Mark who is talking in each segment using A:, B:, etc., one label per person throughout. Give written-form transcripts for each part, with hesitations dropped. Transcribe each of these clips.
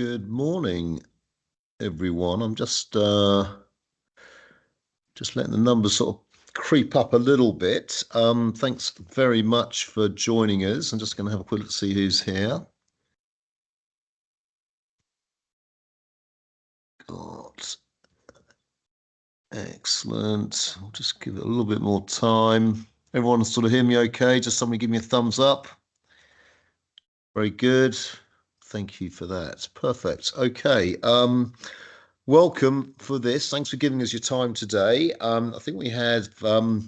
A: Good morning, everyone. I'm just letting the numbers sort of creep up a little bit. Thanks very much for joining us. I'm just going to have a quick look to see who's here. Excellent. I'll just give it a little bit more time. Everyone sort of hear me okay? Just somebody give me a thumbs up. Very good. Thank you for that. Perfect. Okay. Welcome for this. Thanks for giving us your time today. I think we had, I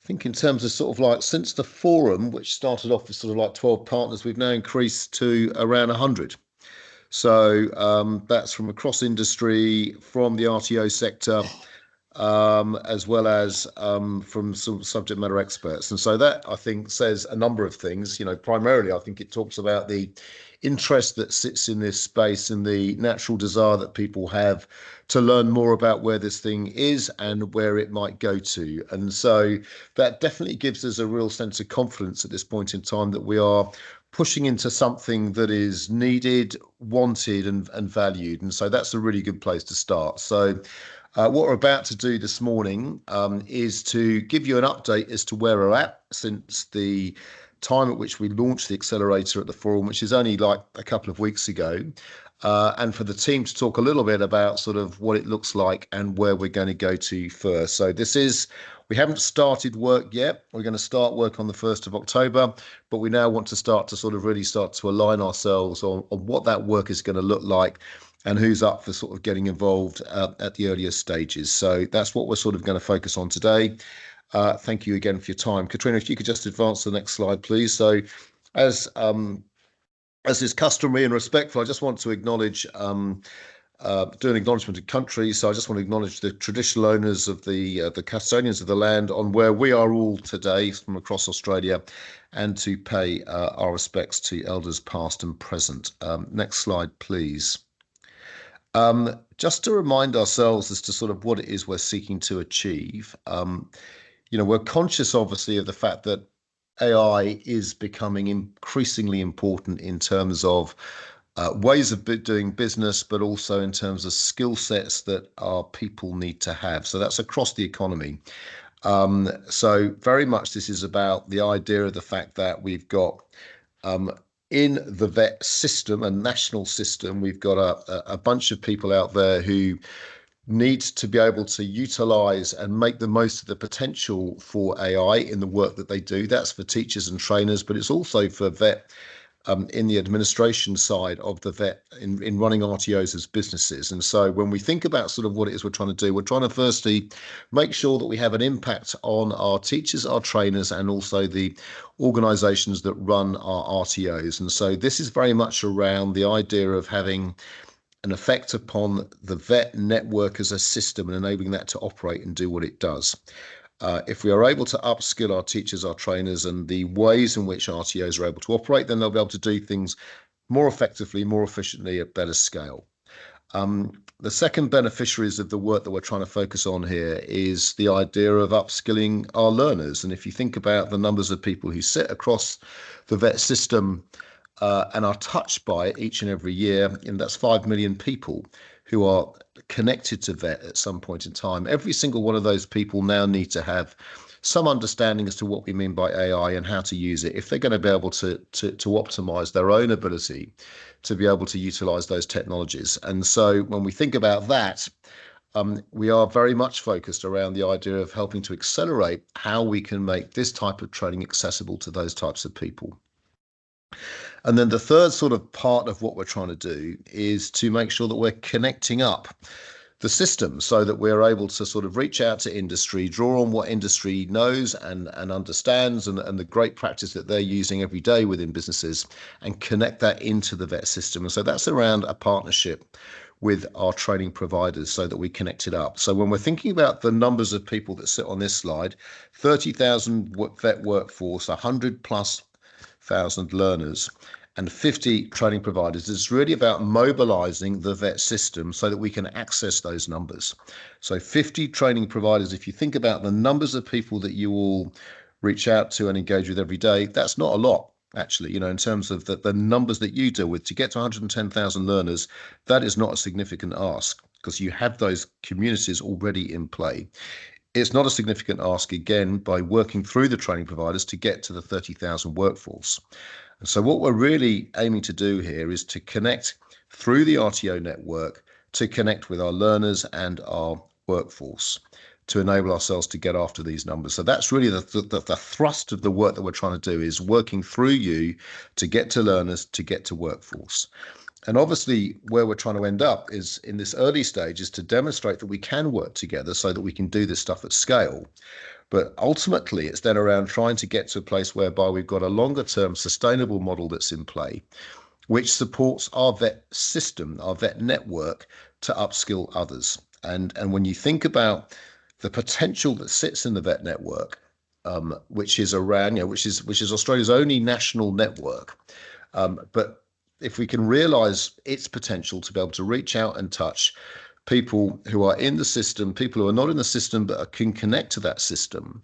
A: think in terms of sort of like since the forum, which started off with sort of like 12 partners, we've now increased to around 100. So that's from across industry, from the RTO sector, as well as from some subject matter experts. And so that, I think, says a number of things. You know, primarily, I think it talks about the interest that sits in this space and the natural desire that people have to learn more about where this thing is and where it might go to. And so that definitely gives us a real sense of confidence at this point in time that we are pushing into something that is needed, wanted, and valued. And so that's a really good place to start. So what we're about to do this morning is to give you an update as to where we're at since the time at which we launched the accelerator at the forum, which is only like a couple of weeks ago, and for the team to talk a little bit about sort of what it looks like and where we're going to go to first. So we haven't started work yet. We're going to start work on the 1st of October, but we now want to start to sort of really start to align ourselves on what that work is going to look like and who's up for sort of getting involved at the earliest stages. So that's what we're sort of going to focus on today. Thank you again for your time. Katrina, if you could just advance to the next slide, please. So as is customary and respectful, I just want to acknowledge, do an acknowledgement of country. So I just want to acknowledge the traditional owners of the custodians of the land on where we are all today from across Australia, and to pay our respects to elders past and present. Next slide, please. Just to remind ourselves as to sort of what it is we're seeking to achieve. You know, we're conscious, obviously, of the fact that AI is becoming increasingly important in terms of ways of doing business, but also in terms of skill sets that our people need to have. So that's across the economy. So very much this is about the idea of the fact that we've got in the vet system, a national system, we've got a bunch of people out there who need to be able to utilize and make the most of the potential for AI in the work that they do. That's for teachers and trainers, but it's also for vet in the administration side of the vet in running RTOs as businesses. And so when we think about sort of what it is we're trying to do, we're trying to firstly make sure that we have an impact on our teachers, our trainers, and also the organizations that run our RTOs. And so this is very much around the idea of having an effect upon the vet network as a system and enabling that to operate and do what it does. If we are able to upskill our teachers, our trainers, and the ways in which RTOs are able to operate, then they'll be able to do things more effectively, more efficiently, at better scale. The second beneficiaries of the work that we're trying to focus on here is the idea of upskilling our learners. And if you think about the numbers of people who sit across the vet system and are touched by it each and every year, and that's 5 million people who are connected to vet at some point in time. Every single one of those people now need to have some understanding as to what we mean by AI and how to use it if they're going to be able to optimize their own ability to be able to utilize those technologies. And so when we think about that, we are very much focused around the idea of helping to accelerate how we can make this type of training accessible to those types of people. And then the third sort of part of what we're trying to do is to make sure that we're connecting up the system so that we're able to sort of reach out to industry, draw on what industry knows and understands and the great practice that they're using every day within businesses, and connect that into the vet system. And so that's around a partnership with our training providers so that we connect it up. So when we're thinking about the numbers of people that sit on this slide, 30,000 vet workforce, 100,000+ learners, and 50 training providers, it's really about mobilizing the vet system so that we can access those numbers. So 50 training providers, if you think about the numbers of people that you all reach out to and engage with every day, that's not a lot. actually, in terms of the numbers that you deal with. To get to 110,000 learners, that is not a significant ask because you have those communities already in play. It's not a significant ask, again, by working through the training providers to get to the 30,000 workforce. And so what we're really aiming to do here is to connect through the RTO network to connect with our learners and our workforce to enable ourselves to get after these numbers. So that's really the thrust of the work that we're trying to do, is working through you to get to learners, to get to workforce. And obviously where we're trying to end up is in this early stage is to demonstrate that we can work together so that we can do this stuff at scale. But ultimately, it's then around trying to get to a place whereby we've got a longer term sustainable model that's in play, which supports our vet system, our vet network, to upskill others. And when you think about the potential that sits in the vet network, which is around, which is Australia's only national network, but if we can realise its potential to be able to reach out and touch people who are in the system, people who are not in the system but can connect to that system,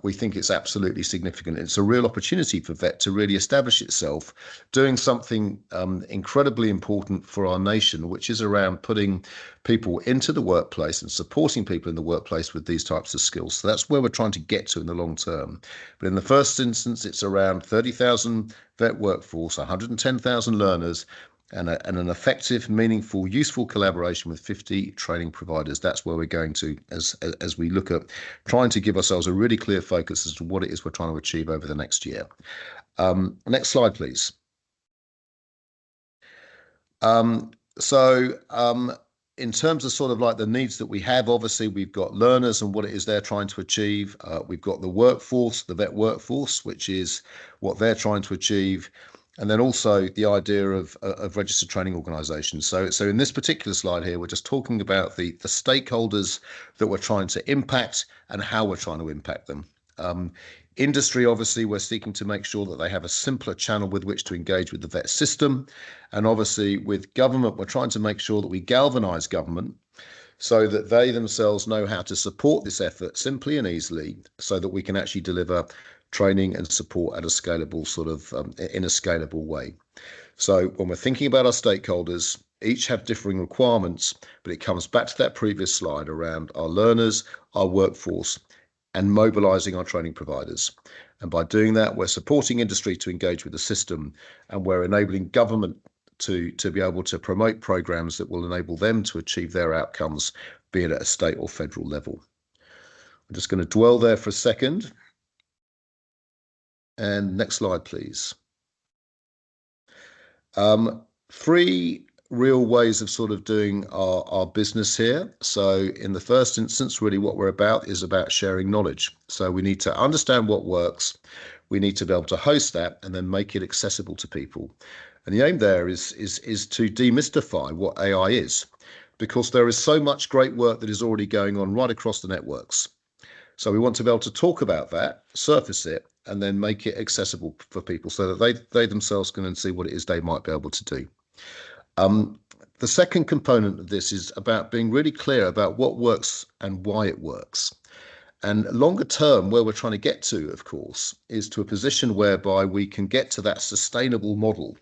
A: we think it's absolutely significant. It's a real opportunity for VET to really establish itself, doing something incredibly important for our nation, which is around putting people into the workplace and supporting people in the workplace with these types of skills. So that's where we're trying to get to in the long term. But in the first instance, it's around 30,000 VET workforce, 110,000 learners, and an effective, meaningful, useful collaboration with 50 training providers. That's where we're going to as we look at trying to give ourselves a really clear focus as to what it is we're trying to achieve over the next year. Next slide, please. In terms of sort of like the needs that we have, obviously we've got learners and what it is they're trying to achieve. We've got the workforce, the vet workforce, which is what they're trying to achieve. And then also the idea of registered training organisations. So in this particular slide here, we're just talking about the stakeholders that we're trying to impact and how we're trying to impact them. Industry, obviously, we're seeking to make sure that they have a simpler channel with which to engage with the vet system. And obviously with government, we're trying to make sure that we galvanise government so that they themselves know how to support this effort simply and easily so that we can actually deliver training and support at a scalable in a scalable way. So when we're thinking about our stakeholders, each have differing requirements, but it comes back to that previous slide around our learners, our workforce, and mobilising our training providers. And by doing that, we're supporting industry to engage with the system, and we're enabling government to be able to promote programs that will enable them to achieve their outcomes, be it at a state or federal level. I'm just going to dwell there for a second. And next slide, please. Three real ways of sort of doing our business here. So in the first instance, really what we're about is about sharing knowledge. So we need to understand what works. We need to be able to host that and then make it accessible to people. And the aim there is to demystify what AI is, because there is so much great work that is already going on right across the networks. So we want to be able to talk about that, surface it, and then make it accessible for people so that they themselves can see what it is they might be able to do. The second component of this is about being really clear about what works and why it works. And longer term, where we're trying to get to, of course, is to a position whereby we can get to that sustainable model,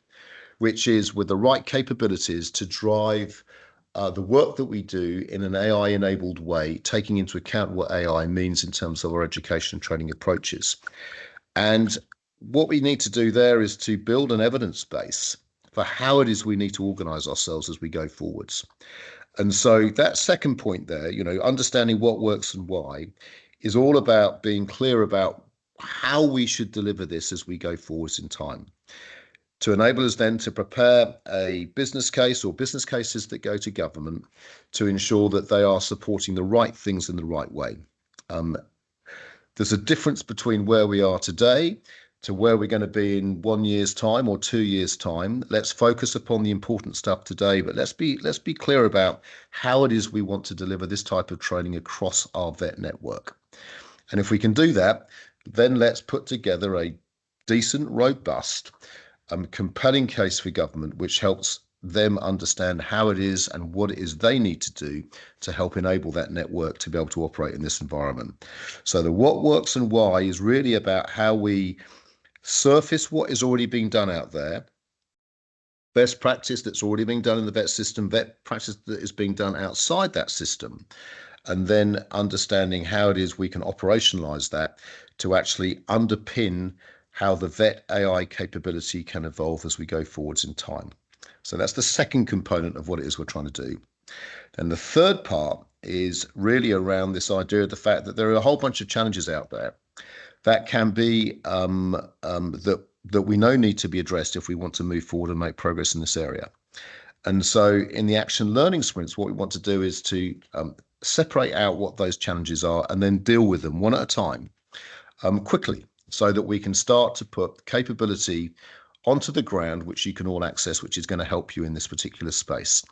A: which is with the right capabilities to drive the work that we do in an AI-enabled way, taking into account what AI means in terms of our education and training approaches. And what we need to do there is to build an evidence base for how it is we need to organise ourselves as we go forwards. And so that second point there, understanding what works and why, is all about being clear about how we should deliver this as we go forwards in time, to enable us then to prepare a business case or business cases that go to government to ensure that they are supporting the right things in the right way. There's a difference between where we are today to where we're going to be in 1 year's time or 2 years' time. Let's focus upon the important stuff today, but let's be clear about how it is we want to deliver this type of training across our vet network. And if we can do that, then let's put together a decent, robust, compelling case for government, which helps them understand how it is and what it is they need to do to help enable that network to be able to operate in this environment. So the what works and why is really about how we surface what is already being done out there, best practice that's already being done in the vet system, vet practice that is being done outside that system, and then understanding how it is we can operationalize that to actually underpin how the vet AI capability can evolve as we go forwards in time. So that's the second component of what it is we're trying to do. And the third part is really around this idea of the fact that there are a whole bunch of challenges out there that can be that we know need to be addressed if we want to move forward and make progress in this area. And so in the action learning sprints, what we want to do is to separate out what those challenges are and then deal with them one at a time quickly so that we can start to put capability onto the ground, which you can all access, which is going to help you in this particular space.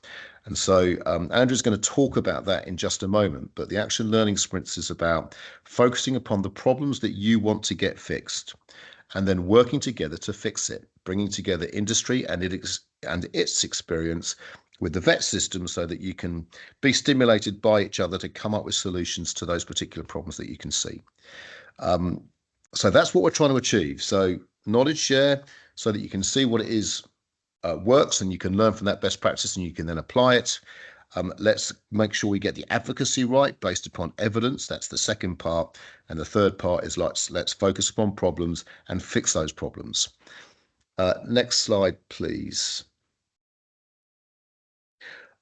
A: And so Andrew's going to talk about that in just a moment, but the action learning sprints is about focusing upon the problems that you want to get fixed and then working together to fix it, bringing together industry and its experience with the vet system so that you can be stimulated by each other to come up with solutions to those particular problems that you can see. So that's what we're trying to achieve. So knowledge share so that you can see what it is works and you can learn from that best practice and you can then apply it. Let's make sure we get the advocacy right based upon evidence. That's the second part. And the third part is let's focus upon problems and fix those problems. Next slide, please.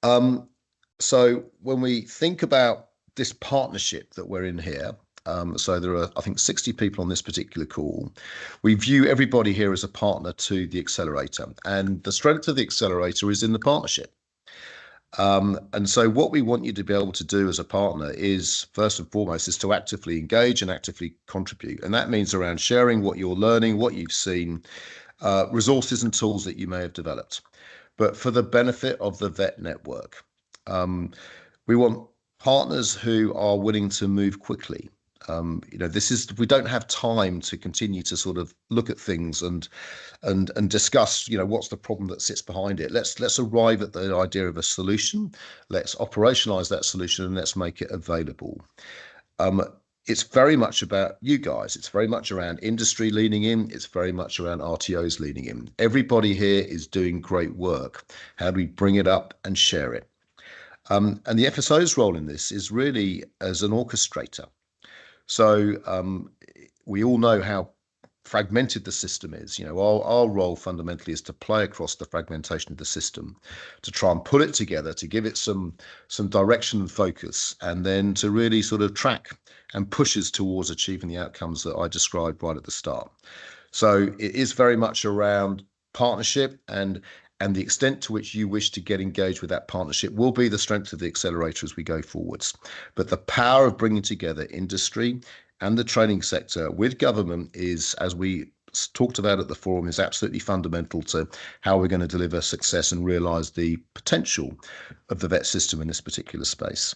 A: So when we think about this partnership that we're in here, so there are, I think, 60 people on this particular call. We view everybody here as a partner to the accelerator, and the strength of the accelerator is in the partnership. And so what we want you to be able to do as a partner is, first and foremost, is to actively engage and actively contribute. And that means around sharing what you're learning, what you've seen, resources and tools that you may have developed, but for the benefit of the vet network. We want partners who are willing to move quickly. We don't have time to continue to sort of look at things and discuss, what's the problem that sits behind it. Let's arrive at the idea of a solution. Let's operationalize that solution and let's make it available. It's very much about you guys. It's very much around industry leaning in. It's very much around RTOs leaning in. Everybody here is doing great work. How do we bring it up and share it? And the FSO's role in this is really as an orchestrator. So we all know how fragmented the system is. Our role fundamentally is to play across the fragmentation of the system, to try and pull it together, to give it some direction and focus, and then to really sort of track and push us towards achieving the outcomes that I described right at the start. So it is very much around partnership, and the extent to which you wish to get engaged with that partnership will be the strength of the accelerator as we go forwards. But the power of bringing together industry and the training sector with government is, as we talked about at the forum, is absolutely fundamental to how we're going to deliver success and realise the potential of the vet system in this particular space.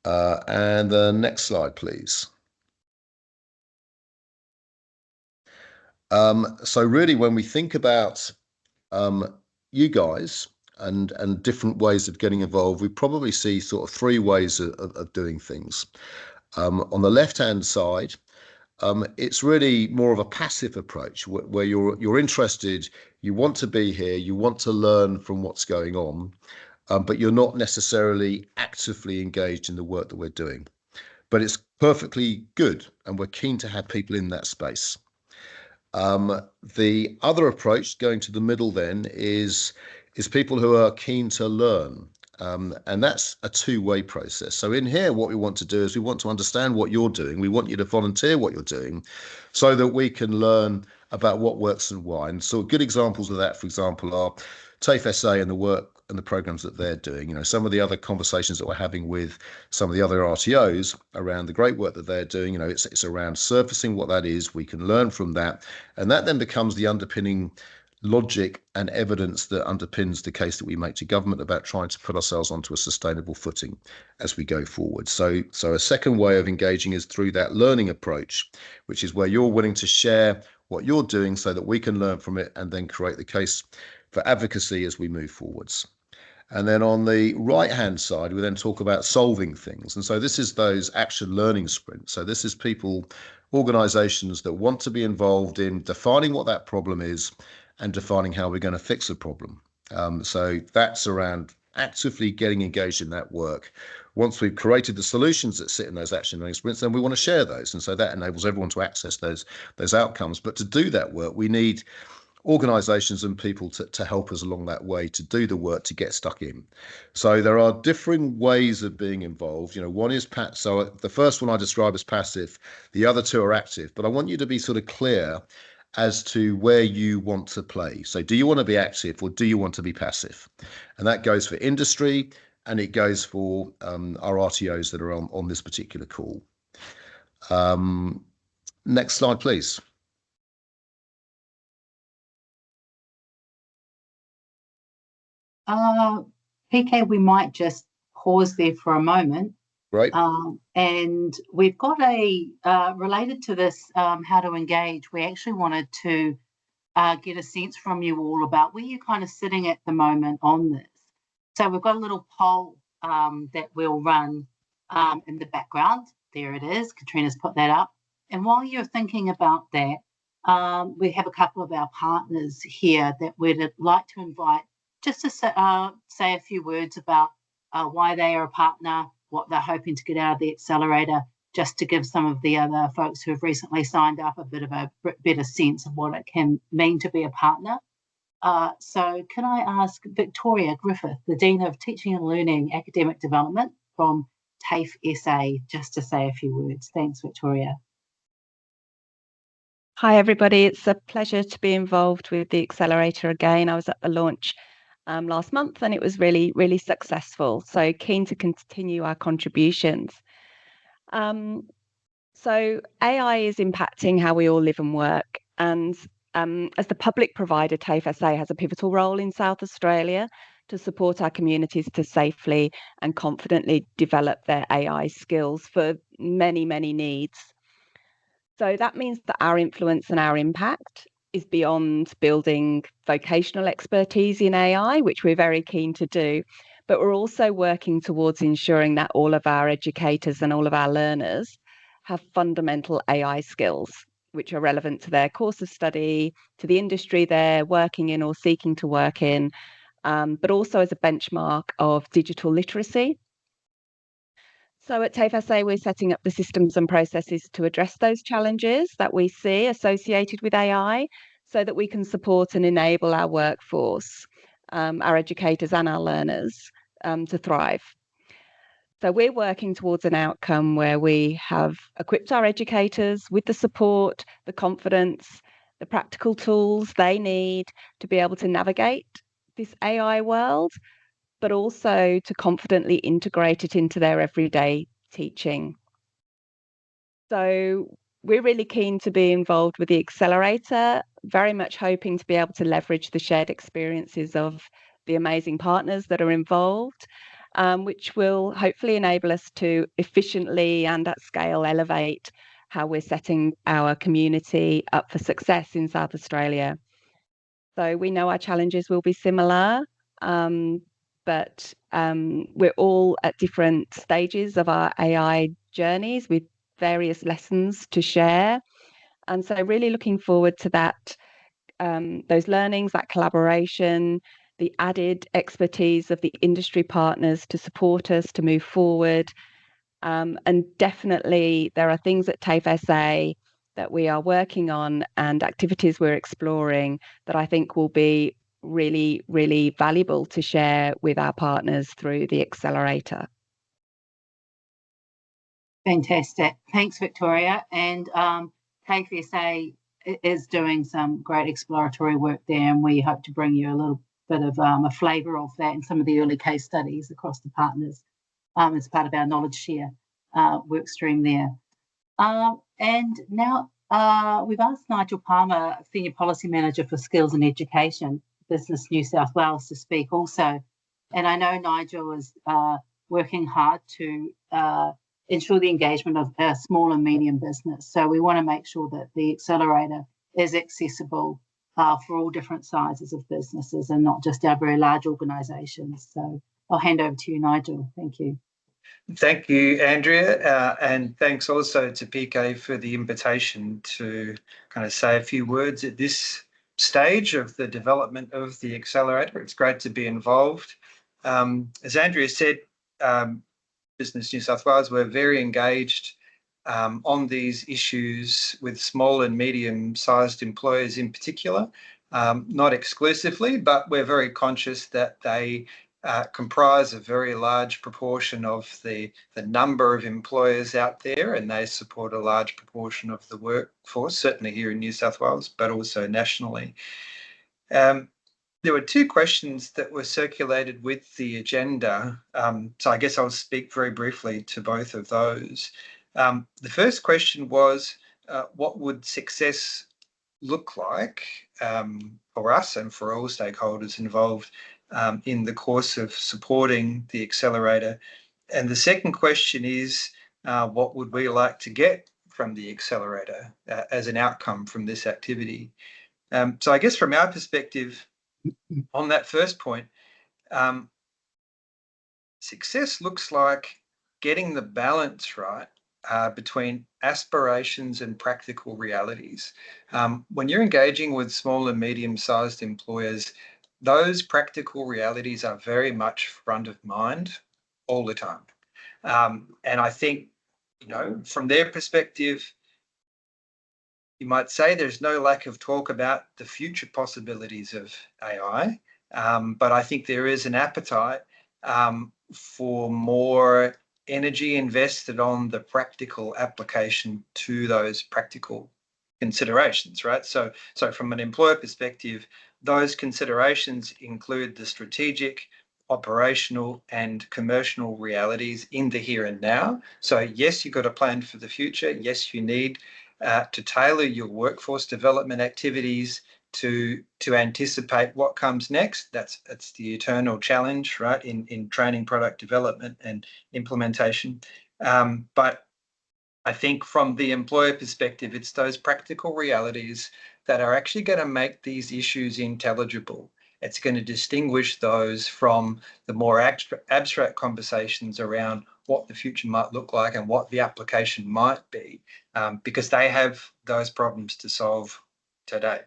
A: And the next slide, please. So really, when we think about you guys and different ways of getting involved, we probably see sort of three ways of doing things. On the left-hand side, it's really more of a passive approach where you're interested, you want to be here, you want to learn from what's going on, but you're not necessarily actively engaged in the work that we're doing. But it's perfectly good, and we're keen to have people in that space. The other approach, going to the middle then, is people who are keen to learn. And that's a two-way process. So in here, what we want to do is we want to understand what you're doing. We want you to volunteer what you're doing so that we can learn about what works and why. And so good examples of that, for example, are TAFE-SA and the work and the programs that they're doing. Some of the other conversations that we're having with some of the other RTOs around the great work that they're doing, it's around surfacing what that is. We can learn from that. And that then becomes the underpinning logic and evidence that underpins the case that we make to government about trying to put ourselves onto a sustainable footing as we go forward. So a second way of engaging is through that learning approach, which is where you're willing to share what you're doing so that we can learn from it and then create the case for advocacy as we move forwards. And then on the right-hand side, we then talk about solving things. And so this is those action learning sprints. So this is people organizations that want to be involved in defining what that problem is and defining how we're going to fix the problem. So that's around actively getting engaged in that work. Once we've created the solutions that sit in those action learning sprints, then we want to share those. And so that enables everyone to access those outcomes. But to do that work, we need organizations and people to help us along that way to do the work to get stuck in. So there are differing ways of being involved. One is so the first one I describe as passive, the other two are active, but I want you to be sort of clear as to where you want to play. So do you want to be active or do you want to be passive? And that goes for industry and it goes for our RTOs that are on this particular call. Next slide, please.
B: PK, we might just pause there for a moment.
A: Right.
B: And we've got related to this, how to engage, we actually wanted to get a sense from you all about where you're kind of sitting at the moment on this. So we've got a little poll that we'll run in the background. There it is. Katrina's put that up. And while you're thinking about that, we have a couple of our partners here that we'd like to invite just to say a few words about why they are a partner, what they're hoping to get out of the accelerator, just to give some of the other folks who have recently signed up a bit of a better sense of what it can mean to be a partner. So can I ask Victoria Griffith, the Dean of Teaching and Learning Academic Development from TAFE SA, just to say a few words. Thanks, Victoria.
C: Hi, everybody. It's a pleasure to be involved with the accelerator again. I was at the launch last month and it was really, really successful. So keen to continue our contributions. So AI is impacting how we all live and work. And as the public provider, TAFE SA has a pivotal role in South Australia to support our communities to safely and confidently develop their AI skills for many, many needs. So that means that our influence and our impact is beyond building vocational expertise in AI, which we're very keen to do, but we're also working towards ensuring that all of our educators and all of our learners have fundamental AI skills, which are relevant to their course of study, to the industry they're working in or seeking to work in, but also as a benchmark of digital literacy. So at TAFE SA, we're setting up the systems and processes to address those challenges that we see associated with AI so that we can support and enable our workforce, our educators and our learners to thrive. So we're working towards an outcome where we have equipped our educators with the support, the confidence, the practical tools they need to be able to navigate this AI world, but also to confidently integrate it into their everyday teaching. So we're really keen to be involved with the accelerator, very much hoping to be able to leverage the shared experiences of the amazing partners that are involved, which will hopefully enable us to efficiently and at scale elevate how we're setting our community up for success in South Australia. So we know our challenges will be similar, but we're all at different stages of our AI journeys with various lessons to share. And so really looking forward to that, those learnings, that collaboration, the added expertise of the industry partners to support us to move forward. And definitely there are things at TAFE SA that we are working on and activities we're exploring that I think will be really, really valuable to share with our partners through the accelerator.
B: Fantastic. Thanks, Victoria. And TAFE SA is doing some great exploratory work there, and we hope to bring you a little bit of a flavour of that and some of the early case studies across the partners as part of our knowledge share work stream there. And now we've asked Nigel Palmer, Senior Policy Manager for Skills and Education, Business New South Wales, to speak also. And I know Nigel is working hard to ensure the engagement of small and medium business. So we want to make sure that the accelerator is accessible for all different sizes of businesses and not just our very large organisations. So I'll hand over to you, Nigel. Thank you.
D: Thank you, Andrea, and thanks also to PK for the invitation to kind of say a few words at this stage of the development of the accelerator. It's great to be involved. As Andrea said, Business New South Wales, we're very engaged on these issues with small and medium-sized employers in particular, not exclusively, but we're very conscious that they comprise a very large proportion of the number of employers out there, and they support a large proportion of the workforce, certainly here in New South Wales, but also nationally. There were two questions that were circulated with the agenda, so I guess I'll speak very briefly to both of those. The first question was, what would success look like for us and for all stakeholders involved in the course of supporting the accelerator? And the second question is, what would we like to get from the accelerator as an outcome from this activity? So I guess from our perspective, on that first point, success looks like getting the balance right between aspirations and practical realities. When you're engaging with small and medium-sized employers, those practical realities are very much front of mind all the time. And I think, from their perspective, you might say there's no lack of talk about the future possibilities of AI, but I think there is an appetite for more energy invested on the practical application to those practical considerations, right? So from an employer perspective, those considerations include the strategic, operational and commercial realities in the here and now. So yes, you've got a plan for the future. Yes, you need to tailor your workforce development activities to anticipate what comes next. It's the eternal challenge, right, in training, product development and implementation. But I think from the employer perspective, it's those practical realities that are actually going to make these issues intelligible. It's going to distinguish those from the more abstract conversations around what the future might look like and what the application might be, because they have those problems to solve today.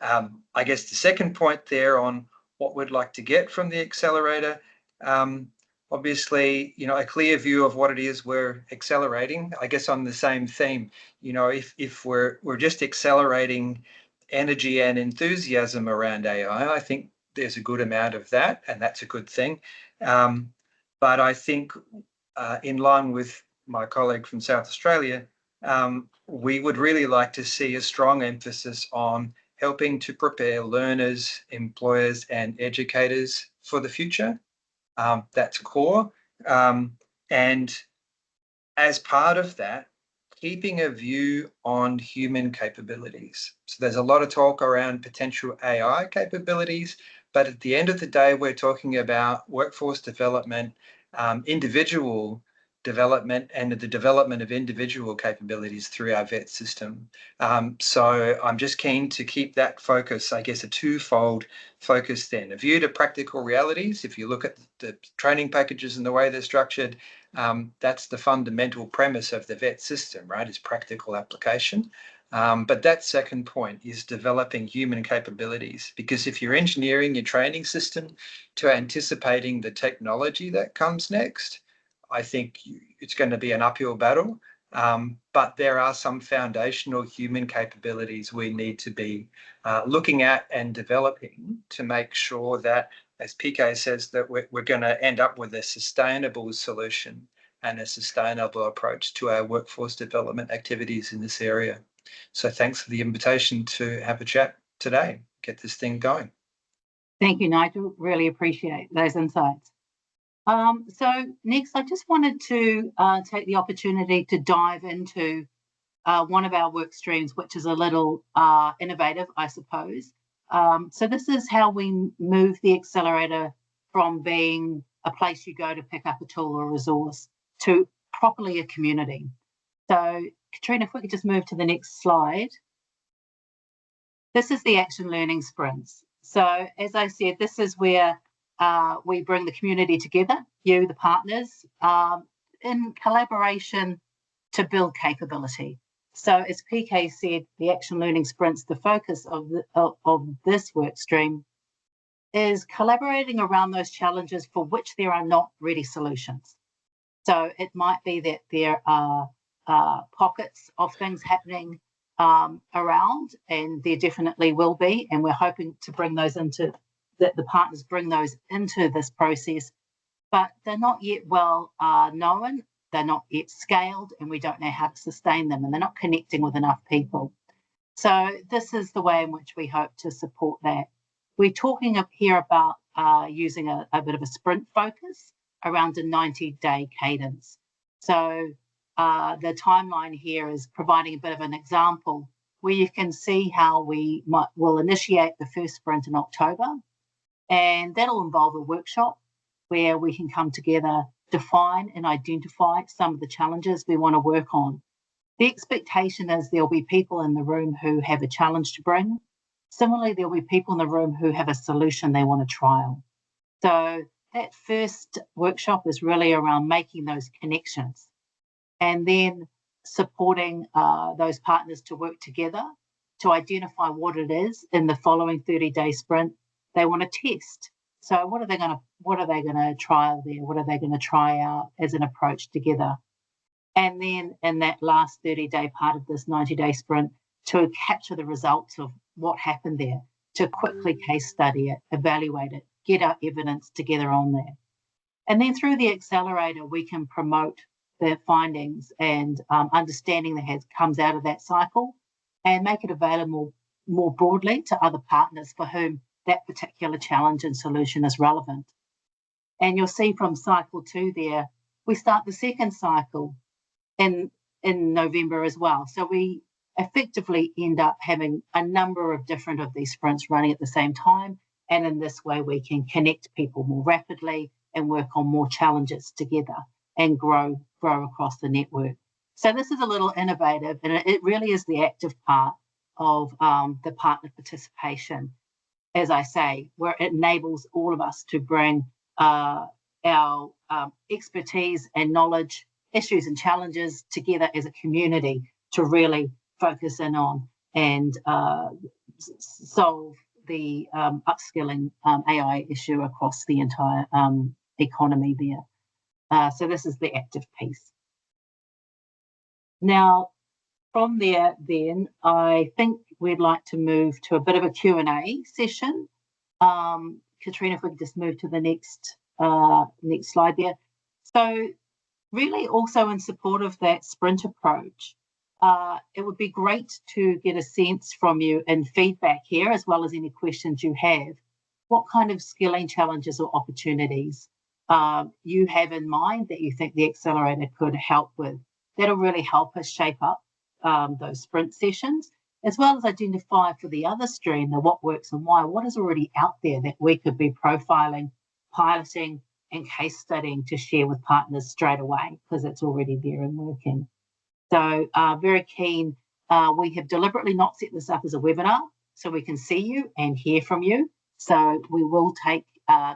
D: I guess the second point there on what we'd like to get from the accelerator, obviously, a clear view of what it is we're accelerating. I guess on the same theme, if we're just accelerating energy and enthusiasm around AI, I think there's a good amount of that, and that's a good thing. But I think in line with my colleague from South Australia, we would really like to see a strong emphasis on helping to prepare learners, employers and educators for the future. That's core. And as part of that, keeping a view on human capabilities. So there's a lot of talk around potential AI capabilities, but at the end of the day, we're talking about workforce development, individual development and the development of individual capabilities through our VET system. So I'm just keen to keep that focus, I guess a twofold focus then. A view to practical realities. If you look at the training packages and the way they're structured, that's the fundamental premise of the VET system, right, is practical application. But that second point is developing human capabilities, because if you're engineering your training system to anticipating the technology that comes next, I think it's going to be an uphill battle. But there are some foundational human capabilities we need to be looking at and developing to make sure that, as PK says, that we're going to end up with a sustainable solution and a sustainable approach to our workforce development activities in this area. So thanks for the invitation to have a chat today, get this thing going.
B: Thank you, Nigel. Really appreciate those insights. So next, I just wanted to take the opportunity to dive into one of our work streams, which is a little innovative, I suppose. So this is how we move the accelerator from being a place you go to pick up a tool or resource to properly a community. So Katrina, if we could just move to the next slide. This is the action learning sprints. So as I said, this is where we bring the community together, you, the partners, in collaboration to build capability. So as PK said, the action learning sprints, the focus of this work stream is collaborating around those challenges for which there are not ready solutions. So it might be that there are pockets of things happening around, and there definitely will be, and we're hoping to bring those into, that the partners bring those into this process, but they're not yet well known, they're not yet scaled, and we don't know how to sustain them, and they're not connecting with enough people. So this is the way in which we hope to support that. We're talking up here about using a bit of a sprint focus around a 90-day cadence. So the timeline here is providing a bit of an example where you can see how we will initiate the first sprint in October, and that'll involve a workshop where we can come together, define and identify some of the challenges we want to work on. The expectation is there'll be people in the room who have a challenge to bring. Similarly, there'll be people in the room who have a solution they want to trial. So that first workshop is really around making those connections and then supporting those partners to work together to identify what it is in the following 30-day sprint they want to test. So what are they going to trial there? What are they going to try out as an approach together? And then in that last 30-day part of this 90-day sprint, to capture the results of what happened there, to quickly case study it, evaluate it, get our evidence together on that. And then through the accelerator, we can promote the findings and understanding that comes out of that cycle and make it available more broadly to other partners for whom that particular challenge and solution is relevant. And you'll see from cycle 2 there, we start the second cycle in November as well. So we effectively end up having a number of different of these sprints running at the same time. And in this way, we can connect people more rapidly and work on more challenges together and grow across the network. So this is a little innovative, and it really is the active part of the partner participation. As I say, where it enables all of us to bring our expertise and knowledge, issues and challenges together as a community to really focus in on and solve the upskilling AI issue across the entire economy there. So this is the active piece. Now, from there, then, I think we'd like to move to a bit of a Q&A session. Katrina, if we could just move to the next slide there. So really also in support of that sprint approach, it would be great to get a sense from you and feedback here, as well as any questions you have, what kind of skilling challenges or opportunities you have in mind that you think the accelerator could help with. That'll really help us shape up those sprint sessions, as well as identify for the other stream, the what works and why, what is already out there that we could be profiling, piloting, and case studying to share with partners straight away, because it's already there and working. So very keen. We have deliberately not set this up as a webinar so we can see you and hear from you. So we will take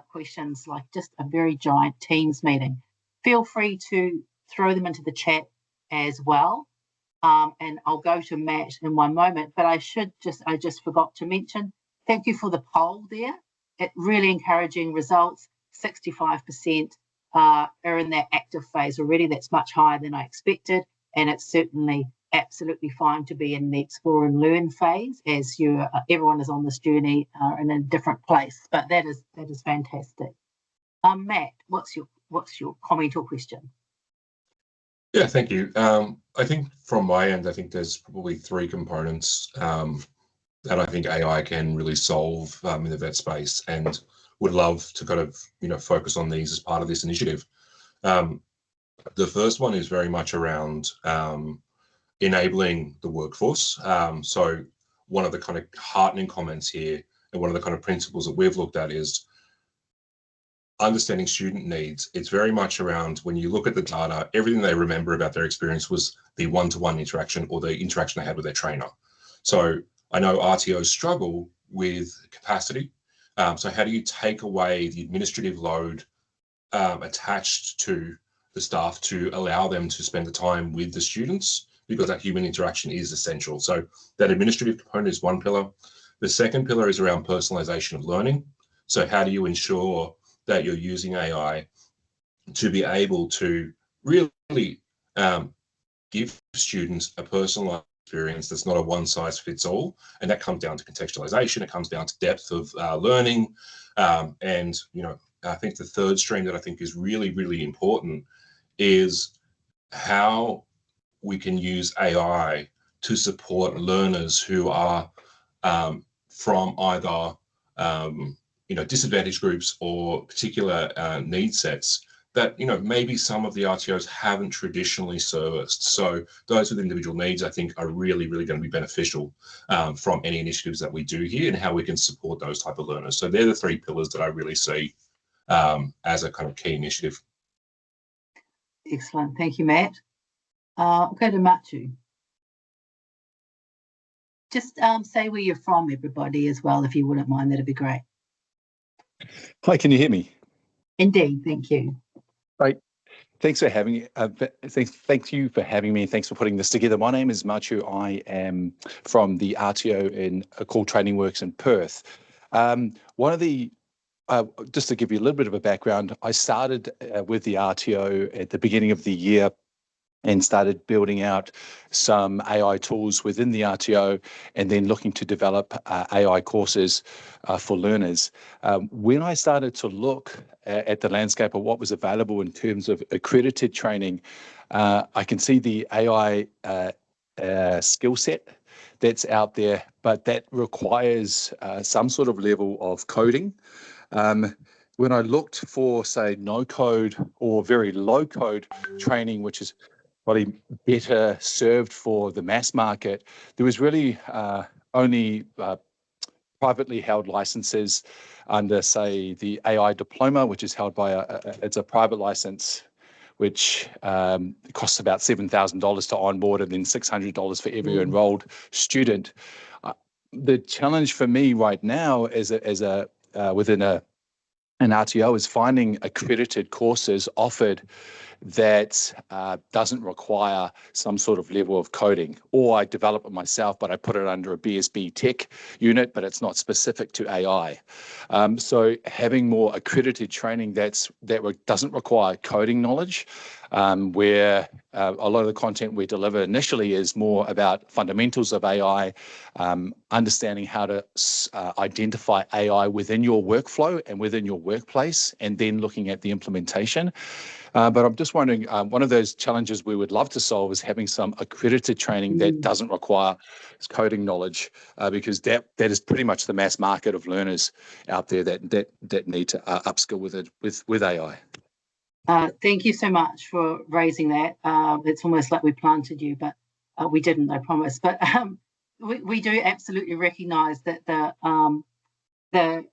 B: questions like just a very giant Teams meeting. Feel free to throw them into the chat as well. And I'll go to Matt in one moment, but I just forgot to mention, thank you for the poll there. It really encouraging results. 65% are in that active phase already. That's much higher than I expected. And it's certainly absolutely fine to be in the explore and learn phase, as everyone is on this journey in a different place. But that is fantastic. Matt, what's your comment or question?
E: Yeah, thank you. I think from my end, I think there's probably 3 components that I think AI can really solve in the vet space, and would love to kind of focus on these as part of this initiative. The first one is very much around enabling the workforce. So one of the kind of heartening comments here, and one of the kind of principles that we've looked at, is understanding student needs. It's very much around, when you look at the data, everything they remember about their experience was the one-to-one interaction or the interaction they had with their trainer. So I know RTOs struggle with capacity. So how do you take away the administrative load attached to the staff to allow them to spend the time with the students, because that human interaction is essential. So that administrative component is one pillar. The second pillar is around personalization of learning. So how do you ensure that you're using AI to be able to really give students a personalized experience that's not a one-size-fits-all, and that comes down to contextualization. It comes down to depth of learning, and I think the third stream that I think is really, really important is how we can use AI to support learners who are from either disadvantaged groups or particular need sets that maybe some of the RTOs haven't traditionally serviced. So those with individual needs, I think, are really, really going to be beneficial from any initiatives that we do here, and how we can support those type of learners. So they're the three pillars that I really see as a kind of key initiative.
B: Excellent, thank you, Matt. I'll go to Matu. Just say where you're from, everybody, as well, if you wouldn't mind. That'd be great.
F: Hi, can you hear me?
B: Indeed, thank you.
F: Right. Thanks for having me. Thank you for having me. Thanks for putting this together. My name is Matu. I am from the RTO in called Training Works in Perth. One of the just to give you a little bit of a background, I started with the RTO at the beginning of the year and started building out some AI tools within the RTO, and then looking to develop AI courses for learners. When I started to look at the landscape of what was available in terms of accredited training, I can see the AI skill set that's out there, but that requires some sort of level of coding. When I looked for, say, no code or very low code training, which is probably better served for the mass market, there was really only privately held licenses under, say, the AI diploma, which is held by it's a private license, which costs about $7,000 to onboard, and then $600 for every enrolled student. The challenge for me right now within an RTO is finding accredited courses offered that doesn't require some sort of level of coding, or I develop it myself, but I put it under a BSB tech unit, but it's not specific to AI. So having more accredited training that doesn't require coding knowledge, where a lot of the content we deliver initially is more about fundamentals of AI, understanding how to identify AI within your workflow and within your workplace, and then looking at the implementation. But I'm just wondering, one of those challenges we would love to solve is having some accredited training that doesn't require coding knowledge, because that is pretty much the mass market of learners out there that need to upskill with AI.
B: Thank you so much for raising that. It's almost like we planted you, but we didn't, I promise. But we do absolutely recognise that the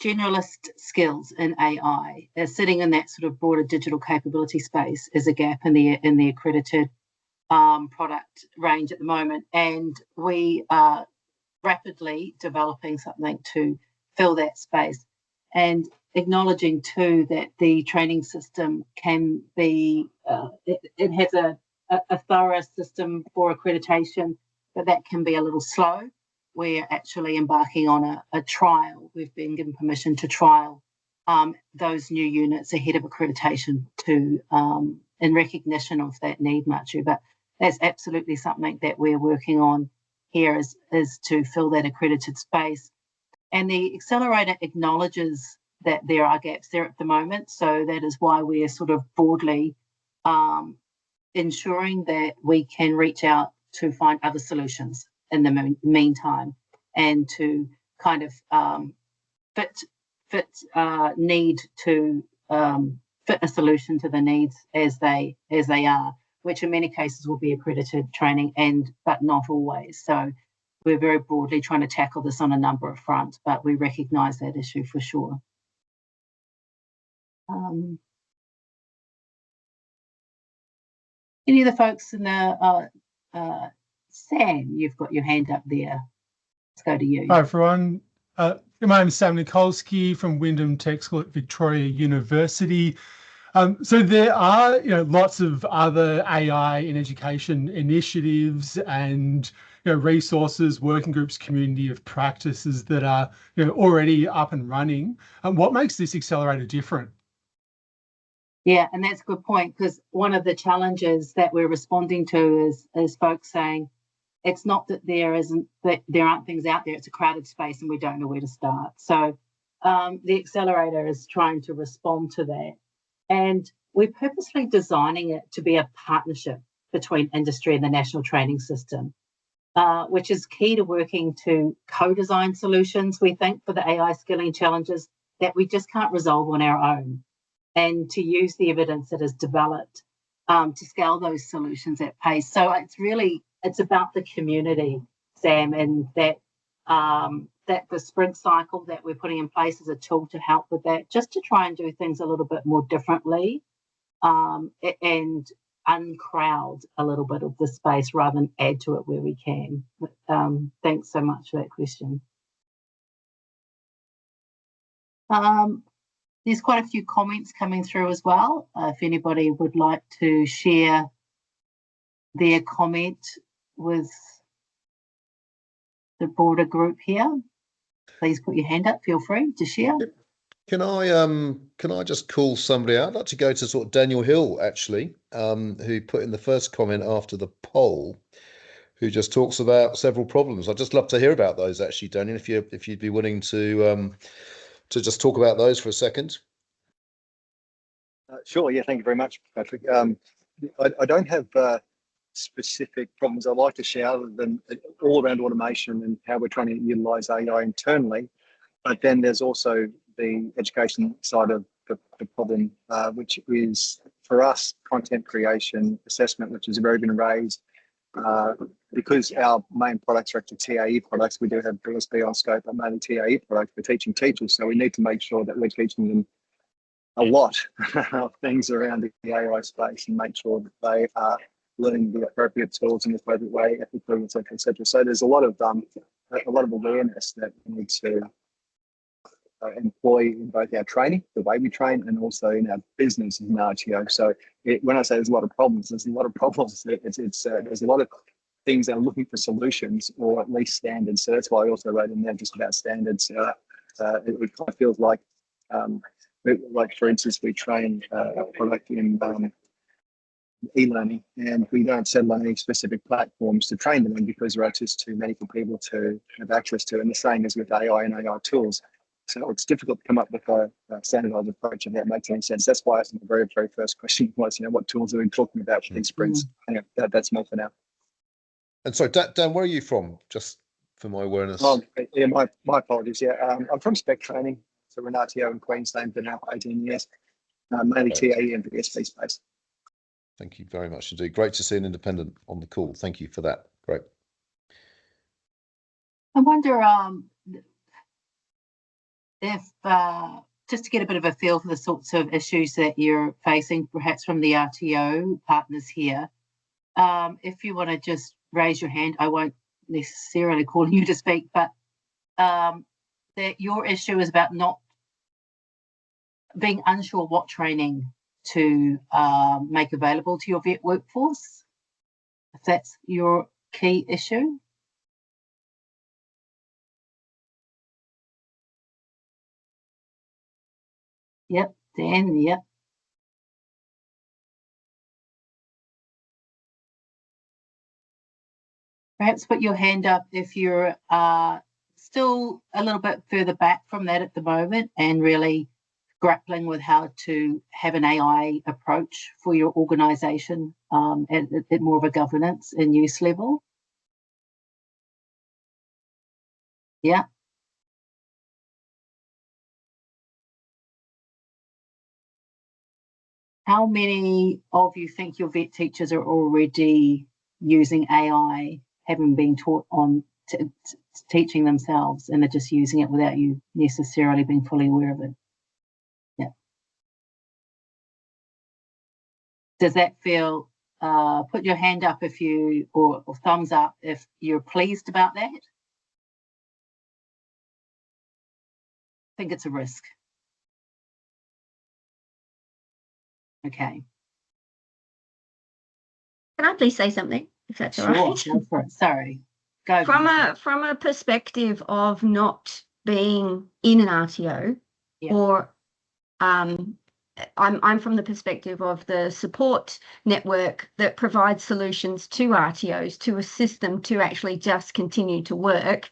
B: generalist skills in AI is sitting in that sort of broader digital capability space is a gap in the accredited product range at the moment, and we are rapidly developing something to fill that space, and acknowledging too that the training system can be it has a thorough system for accreditation, but that can be a little slow. We're actually embarking on a trial. We've been given permission to trial those new units ahead of accreditation to in recognition of that need, Matu. But that's absolutely something that we're working on here is to fill that accredited space. And the accelerator acknowledges that there are gaps there at the moment. So that is why we are sort of broadly ensuring that we can reach out to find other solutions in the meantime, and to kind of fit need to fit a solution to the needs as they are, which in many cases will be accredited training, but not always. So we're very broadly trying to tackle this on a number of fronts, but we recognise that issue for sure. Any of the folks in the Sam, you've got your hand up there. Let's go to you.
G: Hi, everyone. My name is Sam Nikolsky from Wyndham Tech School at Victoria University. So there are, lots of other AI in education initiatives and resources, working groups, community of practices that are already up and running. What makes this accelerator different?
B: Yeah, and that's a good point, because one of the challenges that we're responding to is folks saying it's not that there aren't things out there, it's a crowded space and we don't know where to start. So the accelerator is trying to respond to that. And we're purposely designing it to be a partnership between industry and the national training system, which is key to working to co-design solutions, we think, for the AI skilling challenges that we just can't resolve on our own, and to use the evidence that is developed to scale those solutions at pace. So it's about the community, Sam, and that the sprint cycle that we're putting in place is a tool to help with that, just to try and do things a little bit more differently and uncrowd a little bit of the space rather than add to it where we can. Thanks so much for that question. There's quite a few comments coming through as well. If anybody would like to share their comment with the broader group here, please put your hand up. Feel free to share.
A: Can I just call somebody out? I'd like to go to sort of Daniel Hill, actually, who put in the first comment after the poll, who just talks about several problems. I'd just love to hear about those, actually, Daniel, if you'd be willing to just talk about those for a second.
H: Sure. Yeah. Thank you very much, Patrick. I don't have specific problems I'd like to share other than all around automation and how we're trying to utilize AI internally. But then there's also the education side of the problem, which is for us content creation, assessment, which has already been raised. Because our main products are actually TAE products, we do have BSB on scope, but mainly TAE products for teaching teachers. So we need to make sure that we're teaching them a lot of things around the AI space and make sure that they are learning the appropriate tools in the appropriate way, ethically, et cetera, et cetera. So there's a lot of awareness that we need to employ in both our training, the way we train, and also in our business as an RTO. So when I say there's a lot of problems, there's a lot of problems. There's a lot of things that are looking for solutions or at least standards. So that's why I also wrote in there just about standards. It kind of feels like for instance, we train a product in e-learning, and we don't settle on any specific platforms to train them in because there are just too many for people to have access to. And the same is with AI and AI tools. So it's difficult to come up with a standardized approach, if that makes any sense. That's why I think the very, very first question was, what tools are we talking about for these sprints? Anyway, that's more for now.
A: And sorry, Dan, where are you from? Just for my awareness.
H: Oh, yeah, my apologies. Yeah, I'm from Spec Training. So we're an RTO in Queensland, been out for 18 years, mainly TAE and BSB space.
A: Thank you very much indeed. Great to see an independent on the call. Thank you for that. Great.
B: I wonder if, just to get a bit of a feel for the sorts of issues that you're facing, perhaps from the RTO partners here, if you want to just raise your hand, I won't necessarily call you to speak, but that your issue is about not being unsure what training to make available to your vet workforce, if that's your key issue. Yep, Dan, yep. Perhaps put your hand up if you're still a little bit further back from that at the moment and really grappling with how to have an AI approach for your organisation at more of a governance and use level. Yeah. How many of you think your vet teachers are already using AI, having been taught on teaching themselves, and they're just using it without you necessarily being fully aware of it? Yeah. Does that feel, put your hand up if you, or thumbs up if you're pleased about that? I think it's a risk. Okay.
I: Can I please say something, if that's all
B: Sure,
I: right?
B: go for it. Sorry. Go.
I: From a perspective of not being in an RTO,
B: Yeah.
I: or I'm from the perspective of the support network that provides solutions to RTOs to assist them to actually just continue to work.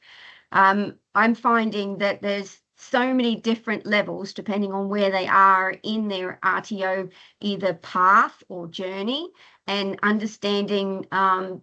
I: I'm finding that there's so many different levels depending on where they are in their RTO, either path or journey, and understanding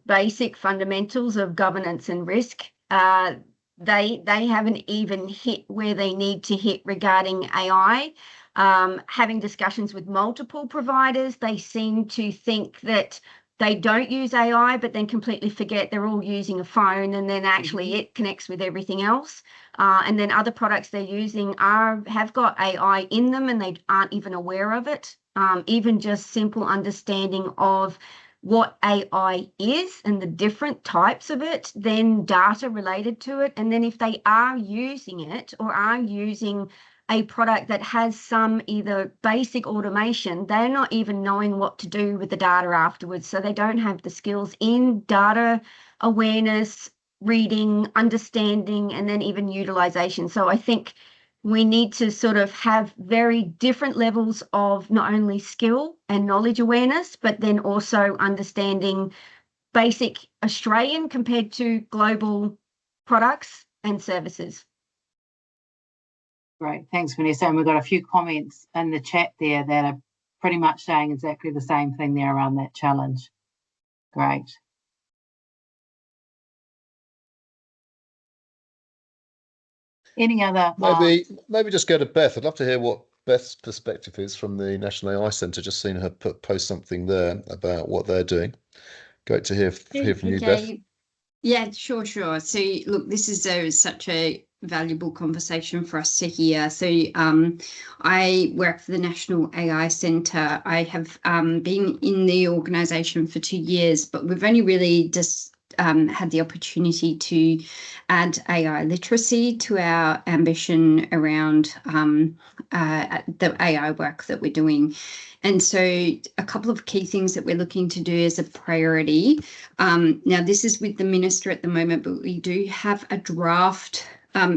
I: basic fundamentals of governance and risk. They haven't even hit where they need to hit regarding AI. Having discussions with multiple providers, they seem to think that they don't use AI, but then completely forget they're all using a phone, and then actually it connects with everything else. And then other products they're using have got AI in them, and they aren't even aware of it. Even just simple understanding of what AI is and the different types of it, then data related to it. And then if they are using it or are using a product that has some either basic automation, they're not even knowing what to do with the data afterwards. So they don't have the skills in data awareness, reading, understanding, and then even utilization. So I think we need to sort of have very different levels of not only skill and knowledge awareness, but then also understanding basic Australian compared to global products and services.
B: Great. Thanks, Vanessa. And we've got a few comments in the chat there that are pretty much saying exactly the same thing there around that challenge. Great. Any other?
A: Maybe just go to Beth. I'd love to hear what Beth's perspective is from the National AI Centre. Just seen her post something there about what they're doing. Great to hear from you, Beth.
J: Yeah, sure. So look, this is such a valuable conversation for us to hear. So I work for the National AI Centre. I have been in the organisation for 2 years, but we've only really just had the opportunity to add AI literacy to our ambition around the AI work that we're doing. And so a couple of key things that we're looking to do as a priority. Now, this is with the Minister at the moment, but we do have a draft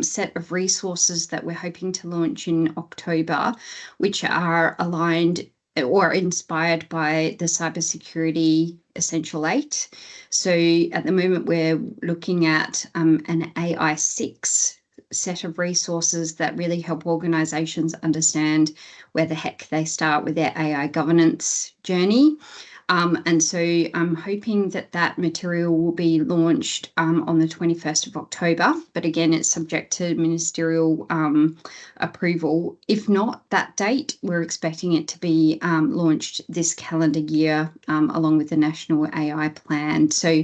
J: set of resources that we're hoping to launch in October, which are aligned or inspired by the Cybersecurity Essential 8. So at the moment, we're looking at an AI 6 set of resources that really help organisations understand where the heck they start with their AI governance journey. And so I'm hoping that that material will be launched on the 21st of October. But again, it's subject to ministerial approval. If not that date, we're expecting it to be launched this calendar year along with the National AI Plan. So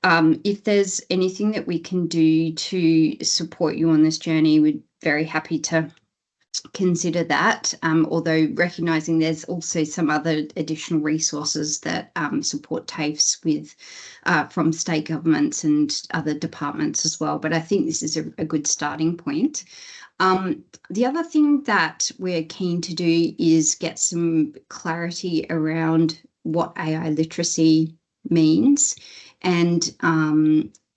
J: if there's anything that we can do to support you on this journey, we're very happy to consider that, although recognising there's also some other additional resources that support TAFEs with from state governments and other departments as well. But I think this is a good starting point. The other thing that we're keen to do is get some clarity around what AI literacy means. And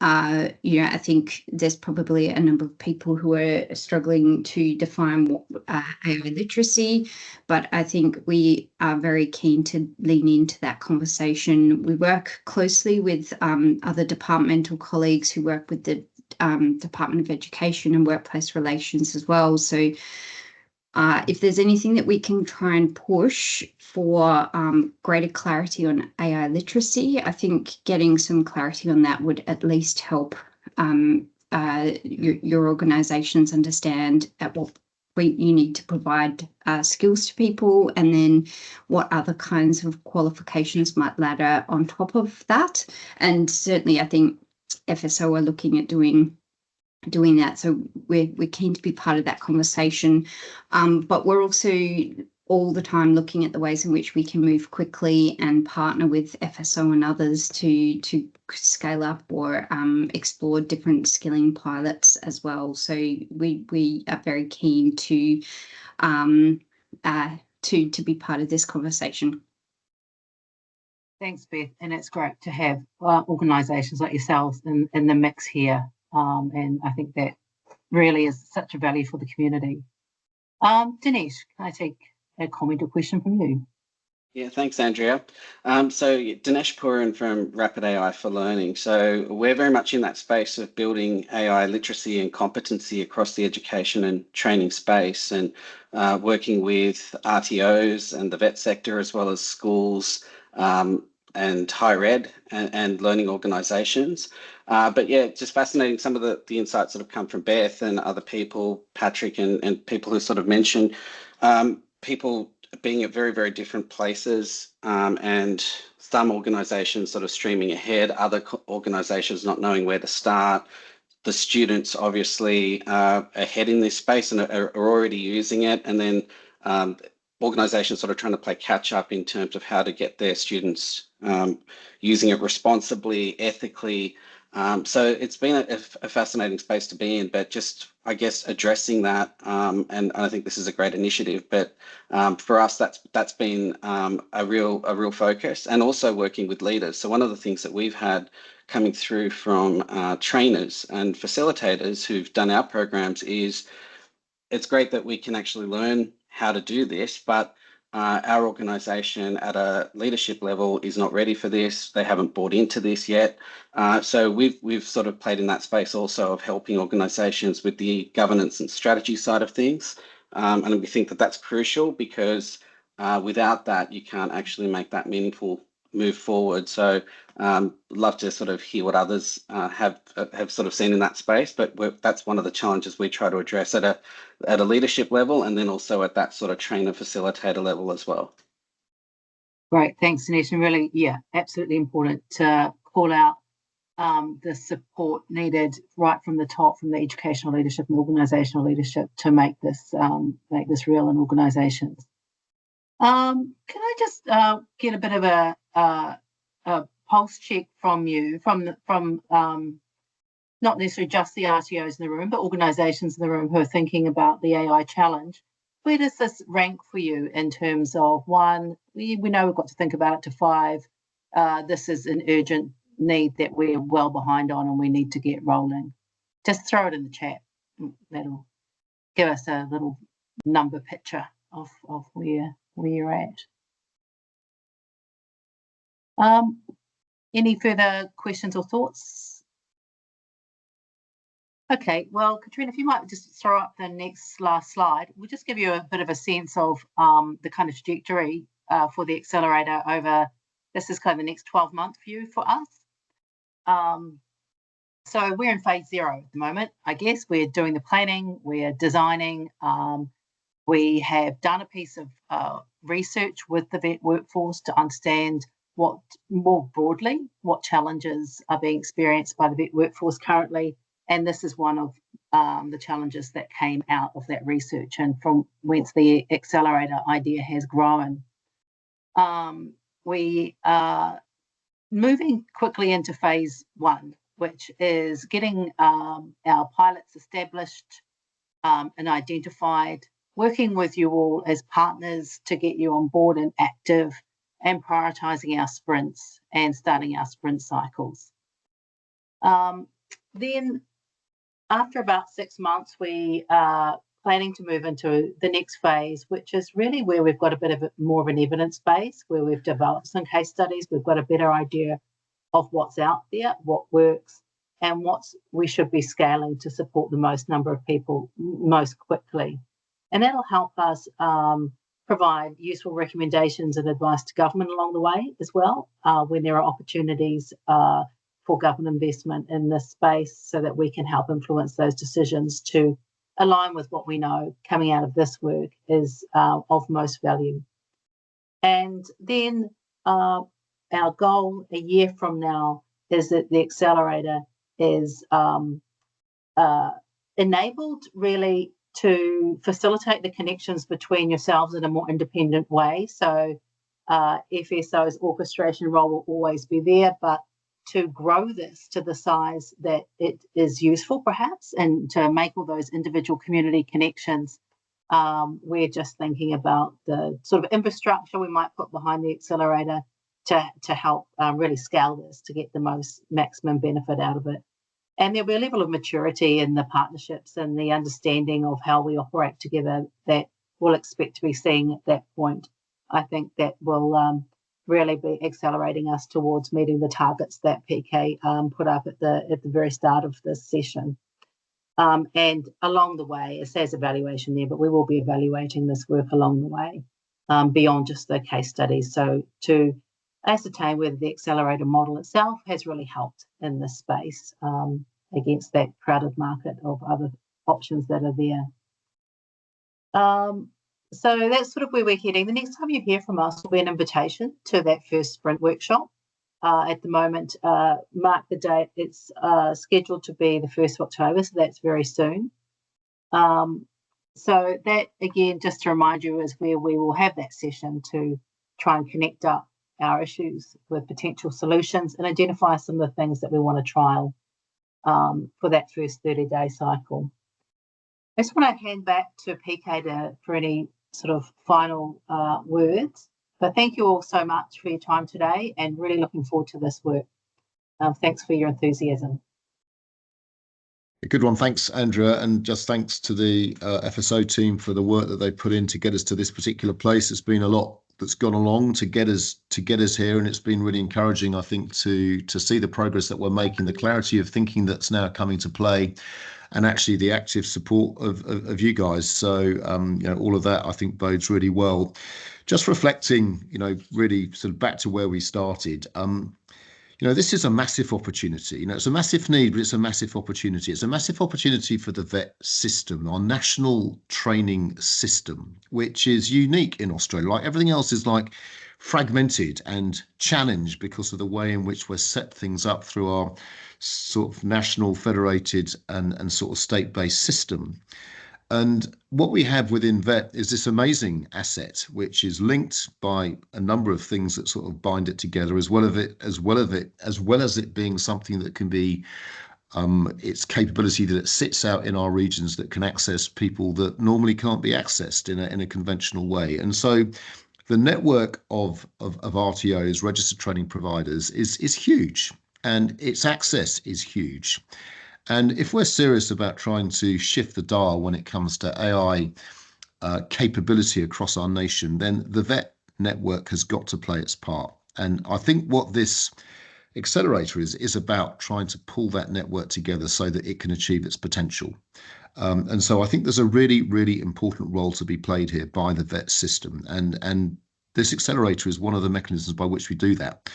J: I think there's probably a number of people who are struggling to define what AI literacy, but I think we are very keen to lean into that conversation. We work closely with other departmental colleagues who work with the Department of Education and Workplace Relations as well. So if there's anything that we can try and push for greater clarity on AI literacy, I think getting some clarity on that would at least help your organisations understand at what point you need to provide skills to people, and then what other kinds of qualifications might ladder on top of that. And certainly I think FSO are looking at doing that, so we're keen to be part of that conversation, but we're also all the time looking at the ways in which we can move quickly and partner with FSO and others to scale up or explore different skilling pilots as well. So we are very keen to to be part of this conversation.
B: Thanks, Beth, and it's great to have organisations like yourselves in the mix here, and I think that really is such a value for the community. Dinesh, can I take a comment or question from you?
K: Yeah, thanks, Andrea. So Dinesh Puran from Rapid AI for Learning. So we're very much in that space of building AI literacy and competency across the education and training space, and working with RTOs and the vet sector, as well as schools and higher ed and learning organisations. But yeah, just fascinating some of the insights that have come from Beth and other people, Patrick and people who sort of mentioned people being at very, very different places, and some organisations sort of streaming ahead, other organisations not knowing where to start. The students obviously are ahead in this space and are already using it, and then organisations sort of trying to play catch up in terms of how to get their students using it responsibly, ethically. So it's been a fascinating space to be in, but just, I guess, addressing that, and I think this is a great initiative, but for us, that's been a real focus, and also working with leaders. So one of the things that we've had coming through from trainers and facilitators who've done our programs is it's great that we can actually learn how to do this, but our organisation at a leadership level is not ready for this. They haven't bought into this yet. So we've sort of played in that space also of helping organisations with the governance and strategy side of things. And we think that that's crucial, because without that, you can't actually make that meaningful move forward. So love to sort of hear what others have sort of seen in that space, but that's one of the challenges we try to address at a leadership level, and then also at that sort of trainer facilitator level as well.
B: Great, thanks, Dinesh. And really, yeah, absolutely important to call out the support needed right from the top, from the educational leadership and organisational leadership, to make this real in organisations. Can I just get a bit of a pulse check from you, from not necessarily just the RTOs in the room, but organisations in the room who are thinking about the AI challenge? Where does this rank for you in terms of 1, we know we've got to think about it, to 5, this is an urgent need that we're well behind on and we need to get rolling? Just throw it in the chat. That'll give us a little number picture of where you're at. Any further questions or thoughts? Okay, well, Katrina, if you might just throw up the last slide, we'll just give you a bit of a sense of the kind of trajectory for the accelerator over, this is kind of the next 12-month view for us. So we're in phase 0 at the moment. I guess we're doing the planning, we're designing, we have done a piece of research with the vet workforce to understand more broadly what challenges are being experienced by the vet workforce currently. And this is one of the challenges that came out of that research, and from whence the accelerator idea has grown. We are moving quickly into phase 1, which is getting our pilots established and identified, working with you all as partners to get you on board and active, and prioritising our sprints and starting our sprint cycles. Then after about 6 months, we are planning to move into the next phase, which is really where we've got a bit of more of an evidence base, where we've developed some case studies, we've got a better idea of what's out there, what works, and what we should be scaling to support the most number of people most quickly. And that'll help us provide useful recommendations and advice to government along the way as well, when there are opportunities for government investment in this space, so that we can help influence those decisions to align with what we know coming out of this work is of most value. And then our goal a year from now is that the accelerator is enabled really to facilitate the connections between yourselves in a more independent way. So FSO's orchestration role will always be there, but to grow this to the size that it is useful perhaps, and to make all those individual community connections We're just thinking about the sort of infrastructure we might put behind the accelerator to help really scale this to get the maximum benefit out of it. And there'll be a level of maturity in the partnerships and the understanding of how we operate together that we'll expect to be seeing at that point. I think that will really be accelerating us towards meeting the targets that PK put up at the very start of this session. And along the way, it says evaluation there, but we will be evaluating this work along the way beyond just the case studies. So to ascertain whether the accelerator model itself has really helped in this space against that crowded market of other options that are there. So that's sort of where we're heading. The next time you hear from us will be an invitation to that first sprint workshop. At the moment, mark the date. It's scheduled to be the 1st of October, so that's very soon. So that, again, just to remind you, is where we will have that session to try and connect up our issues with potential solutions and identify some of the things that we want to trial for that first 30-day cycle. I just want to hand back to PK for any sort of final words. But thank you all so much for your time today and really looking forward to this work. Thanks for your enthusiasm.
A: A good one. Thanks, Andrea. And just thanks to the FSO team for the work that they put in to get us to this particular place. It's been a lot that's gone along to get us here, and it's been really encouraging, I think, to see the progress that we're making, the clarity of thinking that's now coming to play, and actually the active support of you guys. So all of that I think bodes really well. Just reflecting, really sort of back to where we started. This is a massive opportunity. It's a massive need, but it's a massive opportunity. It's a massive opportunity for the VET system, our national training system, which is unique in Australia. Like everything else is like fragmented and challenged because of the way in which we're set things up through our sort of national federated and sort of state-based system. And what we have within VET is this amazing asset, which is linked by a number of things that sort of bind it together, as well as it being something that can be its capability that it sits out in our regions that can access people that normally can't be accessed in a conventional way. And so the network of RTOs, registered training providers, is huge, and its access is huge. And if we're serious about trying to shift the dial when it comes to AI capability across our nation, then the VET network has got to play its part. And I think what this accelerator is about trying to pull that network together so that it can achieve its potential. And so I think there's a really, really important role to be played here by the VET system. And this accelerator is one of the mechanisms by which we do that.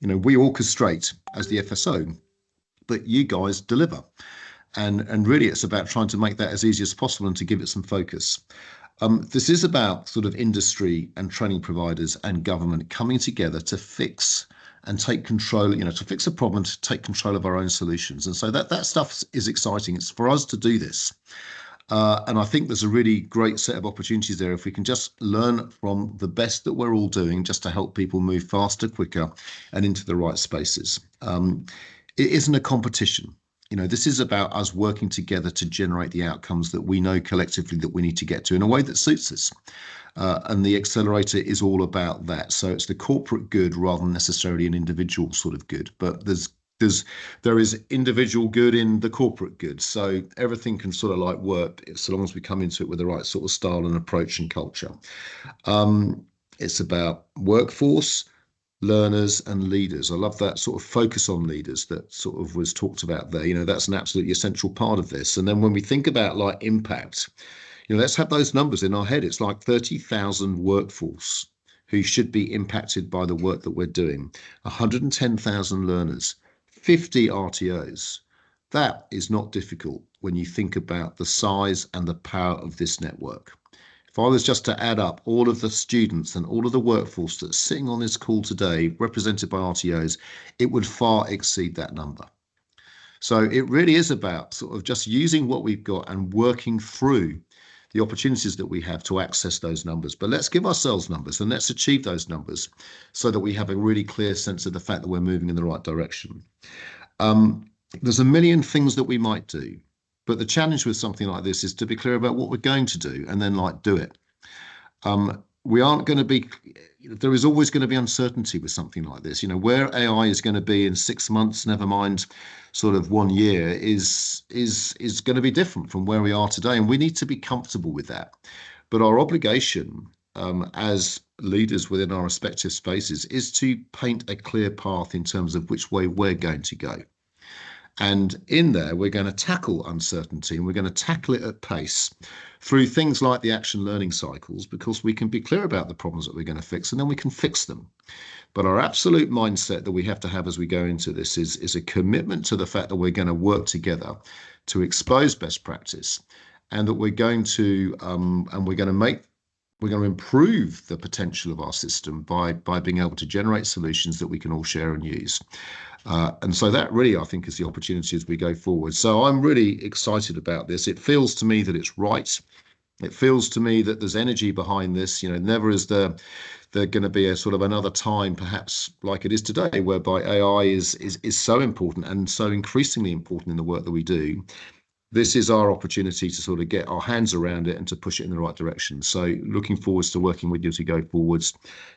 A: We orchestrate as the FSO, but you guys deliver. And really it's about trying to make that as easy as possible and to give it some focus. This is about sort of industry and training providers and government coming together to fix and take control, to fix a problem, to take control of our own solutions. And so that stuff is exciting. It's for us to do this. And I think there's a really great set of opportunities there if we can just learn from the best that we're all doing just to help people move faster, quicker, and into the right spaces. It isn't a competition. This is about us working together to generate the outcomes that we know collectively that we need to get to in a way that suits us. And the accelerator is all about that. So it's the corporate good rather than necessarily an individual sort of good. But there is individual good in the corporate good. So everything can sort of like work so long as we come into it with the right sort of style and approach and culture. It's about workforce, learners and leaders. I love that sort of focus on leaders that sort of was talked about there. That's an absolutely essential part of this. And then when we think about like impact, let's have those numbers in our head. It's like 30,000 workforce who should be impacted by the work that we're doing, 110,000 learners, 50 RTOs. That is not difficult when you think about the size and the power of this network. If I was just to add up all of the students and all of the workforce that's sitting on this call today, represented by RTOs, it would far exceed that number. So it really is about sort of just using what we've got and working through the opportunities that we have to access those numbers. But let's give ourselves numbers and let's achieve those numbers so that we have a really clear sense of the fact that we're moving in the right direction. There's a million things that we might do. But the challenge with something like this is to be clear about what we're going to do and then do it. We aren't going to be, there is always going to be uncertainty with something like this. Where AI is going to be in 6 months, never mind sort of 1 year, is going to be different from where we are today. And we need to be comfortable with that. But our obligation as leaders within our respective spaces is to paint a clear path in terms of which way we're going to go. And in there, we're going to tackle uncertainty, and we're going to tackle it at pace through things like the action learning cycles, because we can be clear about the problems that we're going to fix, and then we can fix them. But our absolute mindset that we have to have as we go into this is a commitment to the fact that we're going to work together to expose best practice, and that we're going to improve the potential of our system by being able to generate solutions that we can all share and use. And so that really, I think, is the opportunity as we go forward. So I'm really excited about this. It feels to me that it's right. It feels to me that there's energy behind this. Never is there going to be a sort of another time, perhaps like it is today, whereby AI is so important and so increasingly important in the work that we do. This is our opportunity to sort of get our hands around it and to push it in the right direction. So looking forwards to working with you to go forwards.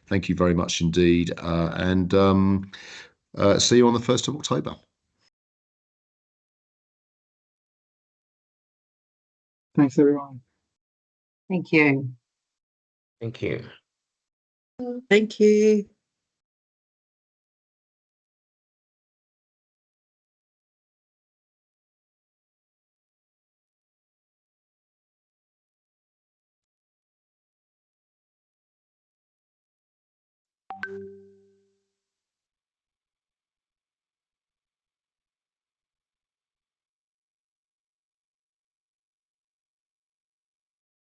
A: Thank you very much indeed. See you on the 1st of October.
G: Thanks, everyone.
B: Thank you.
L: Thank you.
M: Thank you.